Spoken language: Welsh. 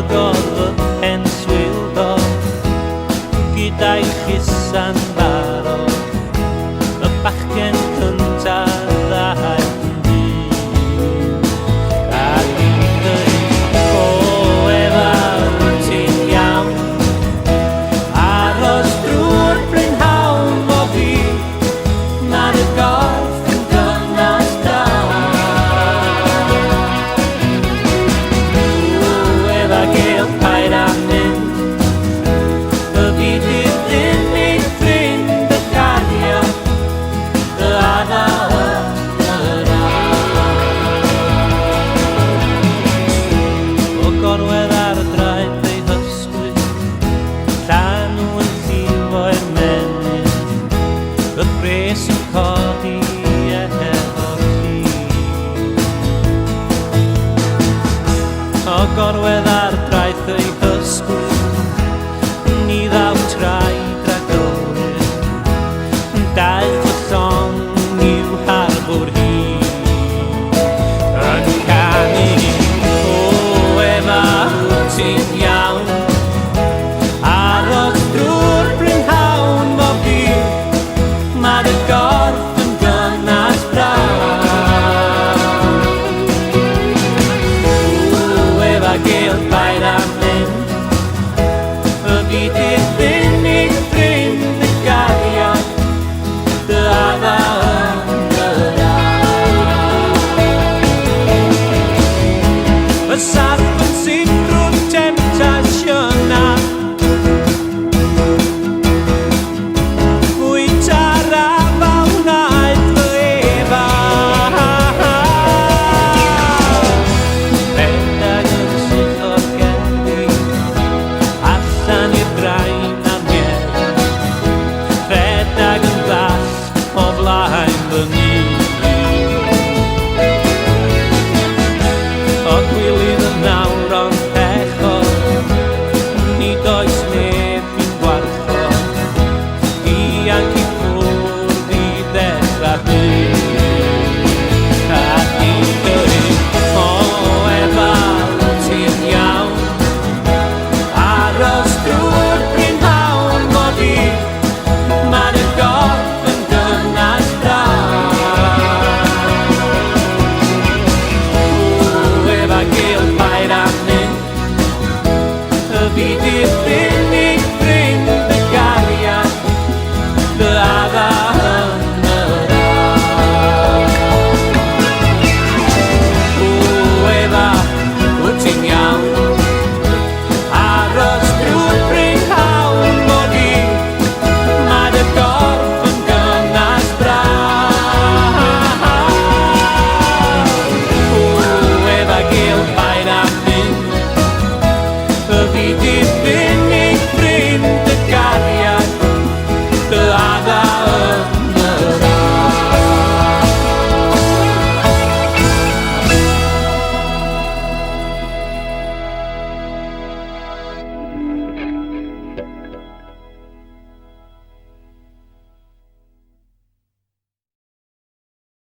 gorfod hen swildo gyda'i chysan barod y bachgen cyntaf ddau dyn ac i'n dweud o efo ti'n iawn aros drwy'r brynhawn o fi ma'r gorff yn gynas da efo gael paid a mynd y byd i ddim i ffrind y cario dy adael yr o gorwedd ar y draed ei hysgwyd llan yn llifo'r menyn y pres yn codi efo'r chi o gorwedd